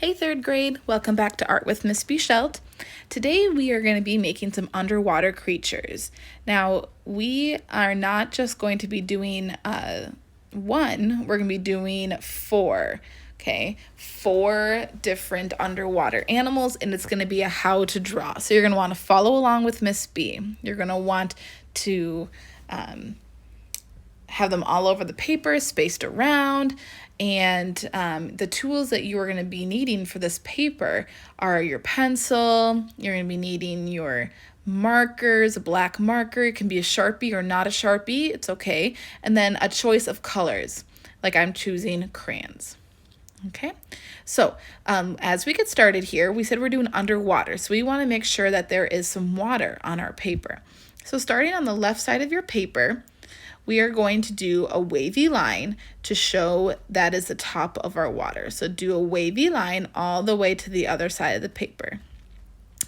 Hey third grade, welcome back to Art with Miss Bichelt. Today we are going to be making some underwater creatures. Now we are not just going to be doing one, we're going to be doing four. Okay, 4 different underwater animals, and it's going to be a how to draw. So you're going to want to follow along with Miss B. You're going to want to have them all over the paper, spaced around. And the tools that you are going to be needing for this paper are your pencil. You're going to be needing your markers, a black marker. It can be a Sharpie or not a Sharpie. It's okay. And then a choice of colors, like I'm choosing crayons. Okay, so as we get started here, we said we're doing underwater. So we want to make sure that there is some water on our paper. So starting on the left side of your paper, we are going to do a wavy line to show that is the top of our water. So do a wavy line all the way to the other side of the paper.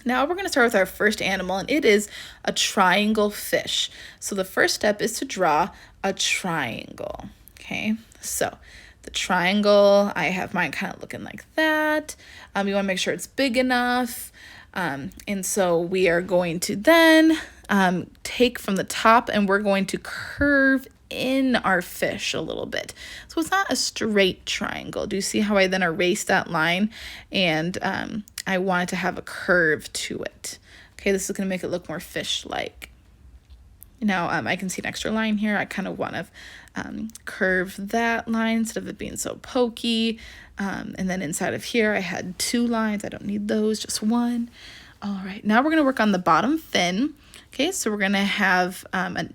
Now we're going to start with our first animal, and it is a triangle fish. So the first step is to draw a triangle. Okay, so the triangle, I have mine kind of looking like that. You want to make sure it's big enough. And so we are going to then take from the top, and we're going to curve in our fish a little bit. So it's not a straight triangle. Do you see how I then erased that line? And I wanted to have a curve to it. Okay, this is going to make it look more fish-like. Now I can see an extra line here. I kind of want to curve that line instead of it being so pokey. And then inside of here I had 2 lines. I don't need those, just 1. All right, now we're going to work on the bottom fin. Okay, so we're going to have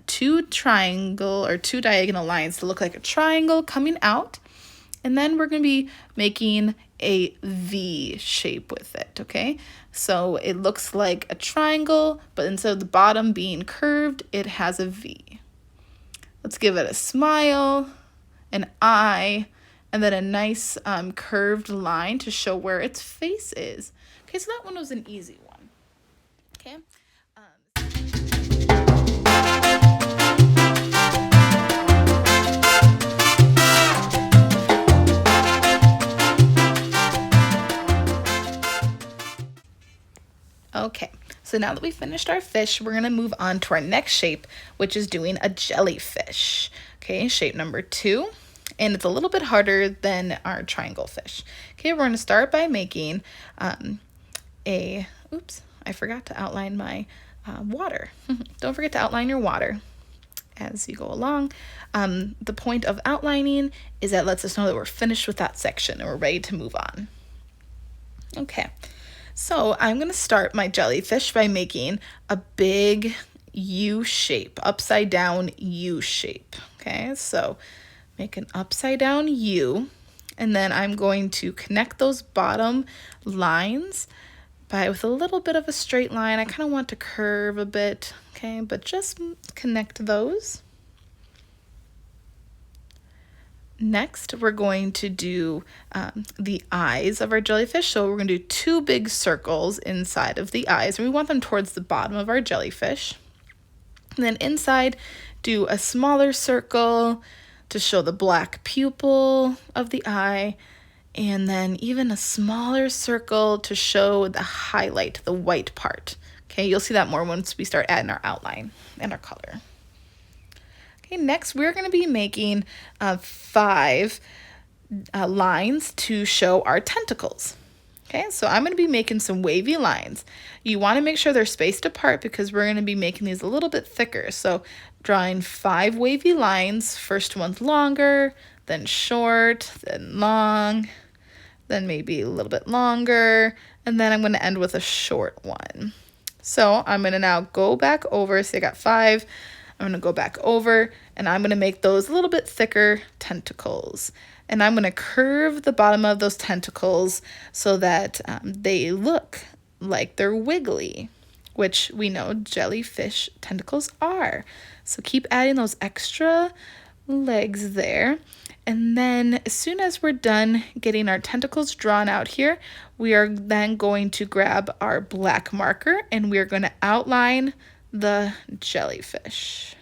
2 diagonal lines to look like a triangle coming out. And then we're going to be making a V shape with it, okay? So it looks like a triangle, but instead of the bottom being curved, it has a V. Let's give it a smile, an eye, and then a nice curved line to show where its face is. Okay, so that one was an easy one. Okay. Okay, so now that we finished our fish, we're going to move on to our next shape, which is doing a jellyfish. Okay, shape number 2, and it's a little bit harder than our triangle fish. Okay, we're going to start by making oops, I forgot to outline my water. Don't forget to outline your water as you go along. The point of outlining is that lets us know that we're finished with that section and we're ready to move on. Okay. So I'm going to start my jellyfish by making a big U shape, upside down U shape. Okay, so make an upside down U, and then I'm going to connect those bottom lines with a little bit of a straight line. I kind of want to curve a bit, okay, but just connect those. Next, we're going to do the eyes of our jellyfish. So we're going to do 2 big circles inside of the eyes, and we want them towards the bottom of our jellyfish. And then inside, do a smaller circle to show the black pupil of the eye, and then even a smaller circle to show the highlight, the white part. Okay, you'll see that more once we start adding our outline and our color. Okay, next we're going to be making 5 lines to show our tentacles. Okay, so I'm going to be making some wavy lines. You want to make sure they're spaced apart because we're going to be making these a little bit thicker. So drawing 5 wavy lines, first one's longer, then short, then long, then maybe a little bit longer, and then I'm going to end with a short one. So I'm going to now go back over, so I got 5. I'm going to go back over, and I'm going to make those a little bit thicker tentacles. And I'm going to curve the bottom of those tentacles so that they look like they're wiggly, which we know jellyfish tentacles are. So keep adding those extra legs there. And then as soon as we're done getting our tentacles drawn out here, we are then going to grab our black marker, and we are going to outline the jellyfish.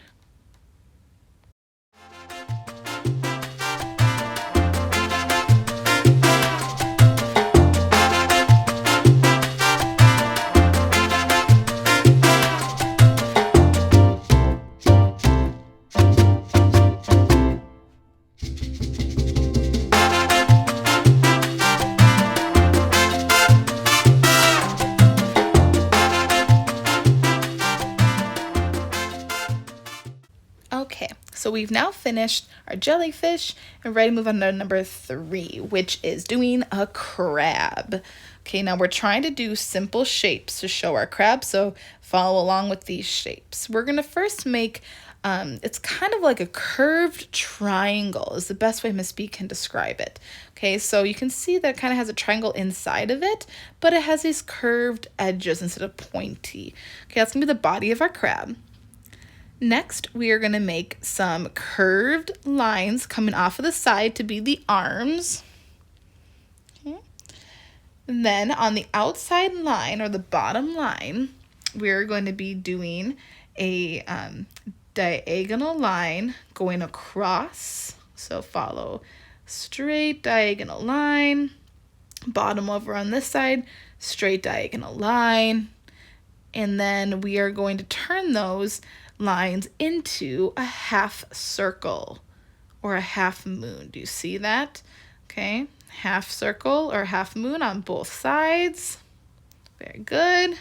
we've now finished our jellyfish and ready to move on to number 3, which is doing a crab. Okay, now we're trying to do simple shapes to show our crab, so follow along with these shapes. We're going to first make, it's kind of like a curved triangle is the best way Miss B can describe it. Okay, so you can see that it kind of has a triangle inside of it, but it has these curved edges instead of pointy. Okay, that's going to be the body of our crab. Next, we are going to make some curved lines coming off of the side to be the arms. Okay. And then on the outside line, or the bottom line, we're going to be doing a diagonal line going across. So follow straight diagonal line, bottom over on this side, straight diagonal line. And then we are going to turn those lines into a half circle or a half moon. Do you see that? Okay, half circle or half moon on both sides. Very good.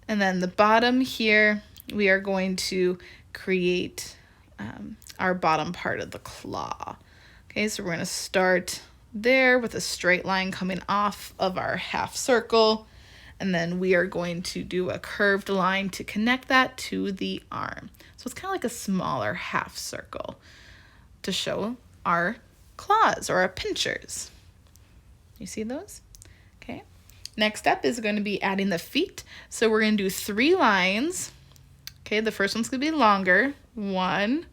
And then the bottom here, we are going to create our bottom part of the claw. Okay, so we're going to start there with a straight line coming off of our half circle. And then we are going to do a curved line to connect that to the arm. So it's kind of like a smaller half circle to show our claws or our pinchers. You see those? Okay. Next step is going to be adding the feet. So we're going to do 3 lines. Okay, the first one's going to be longer. 1,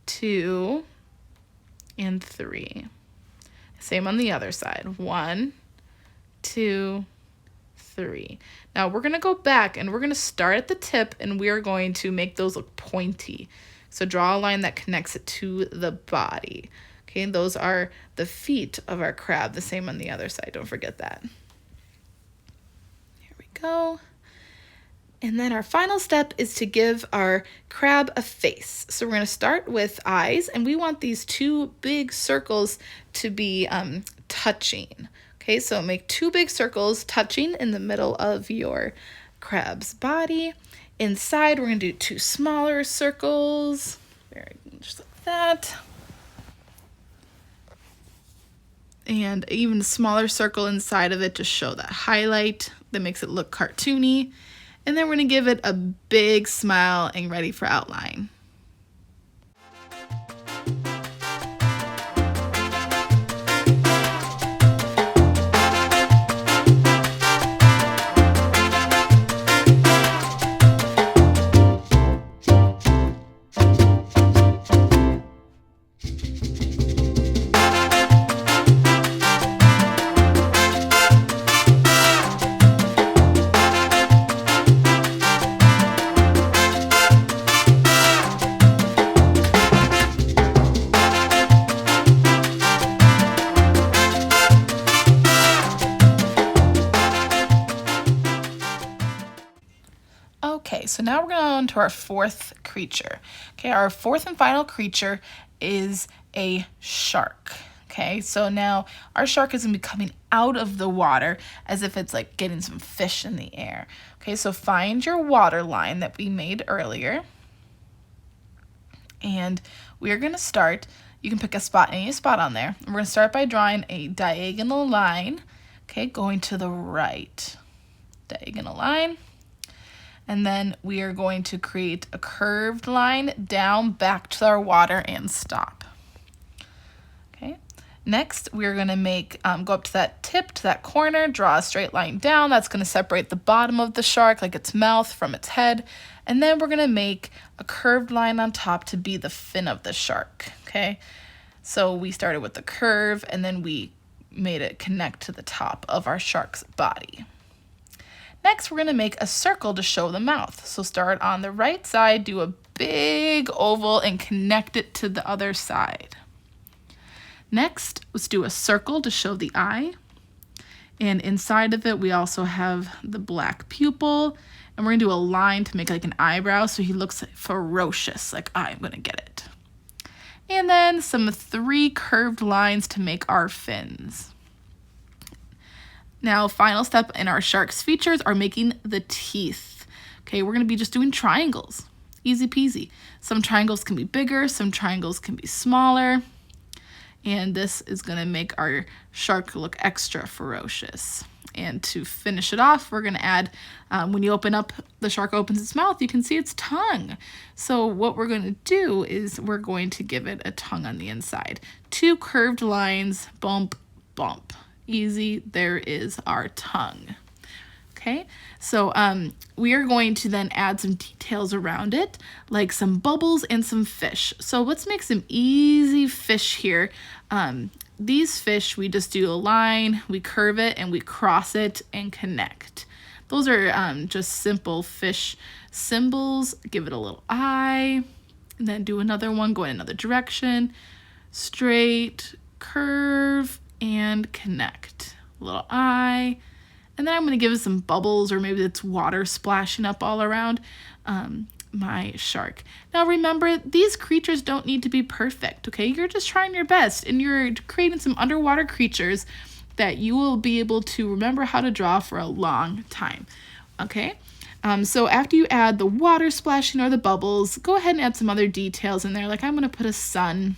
2, and 3. Same on the other side. 1, 2, 3. Now we're going to go back and we're going to start at the tip and we are going to make those look pointy. So draw a line that connects it to the body. Okay, those are the feet of our crab, the same on the other side. Don't forget that. Here we go. And then our final step is to give our crab a face. So we're going to start with eyes and we want these 2 big circles to be touching. Okay, so make 2 big circles touching in the middle of your crab's body. Inside, we're going to do 2 smaller circles. Very good, just like that. And even a smaller circle inside of it to show that highlight that makes it look cartoony. And then we're going to give it a big smile and ready for outline. Okay, so now we're going on to our 4th creature. Okay, our 4th and final creature is a shark. Okay, so now our shark is going to be coming out of the water as if it's like getting some fish in the air. Okay, so find your water line that we made earlier. And we're going to start, you can pick a spot, any spot on there. And we're going to start by drawing a diagonal line, okay, going to the right. Diagonal line. And then we are going to create a curved line down back to our water and stop. Okay. Next, we're going to make, go up to that tip, to that corner, draw a straight line down. That's going to separate the bottom of the shark, like its mouth from its head. And then we're going to make a curved line on top to be the fin of the shark. Okay. So we started with the curve and then we made it connect to the top of our shark's body. Next, we're going to make a circle to show the mouth. So start on the right side, do a big oval and connect it to the other side. Next, let's do a circle to show the eye. And inside of it, we also have the black pupil. And we're going to do a line to make like an eyebrow so he looks ferocious, like I'm going to get it. And then some 3 curved lines to make our fins. Now, final step in our shark's features are making the teeth. Okay, we're going to be just doing triangles. Easy peasy. Some triangles can be bigger, some triangles can be smaller. And this is going to make our shark look extra ferocious. And to finish it off, we're going to add, when you open up, the shark opens its mouth, you can see its tongue. So what we're going to do is we're going to give it a tongue on the inside. 2 curved lines, bump, bump. Easy, there is our tongue. Okay, so we are going to then add some details around it, like some bubbles and some fish. So let's make some easy fish here. These fish, we just do a line, we curve it, and we cross it and connect. Those are just simple fish symbols. Give it a little eye, and then do another one, go in another direction, straight, curve, and connect. Little eye. And then I'm going to give it some bubbles, or maybe it's water splashing up all around my shark. Now remember, these creatures don't need to be perfect, okay? You're just trying your best, and you're creating some underwater creatures that you will be able to remember how to draw for a long time, okay? So after you add the water splashing or the bubbles, go ahead and add some other details in there. Like I'm going to put a sun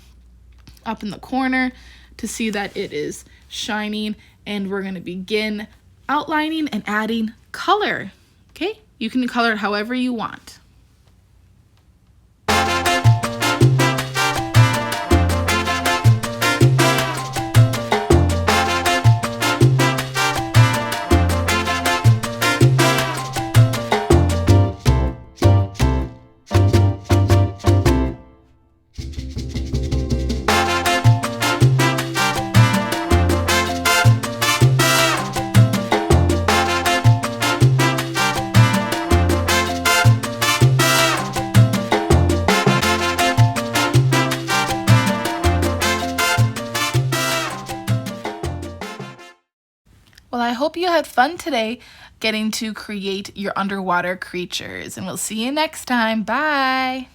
up in the corner to see that it is shining, and we're going to begin outlining and adding color. Okay, you can color it however you want. Well, I hope you had fun today getting to create your underwater creatures, and we'll see you next time. Bye!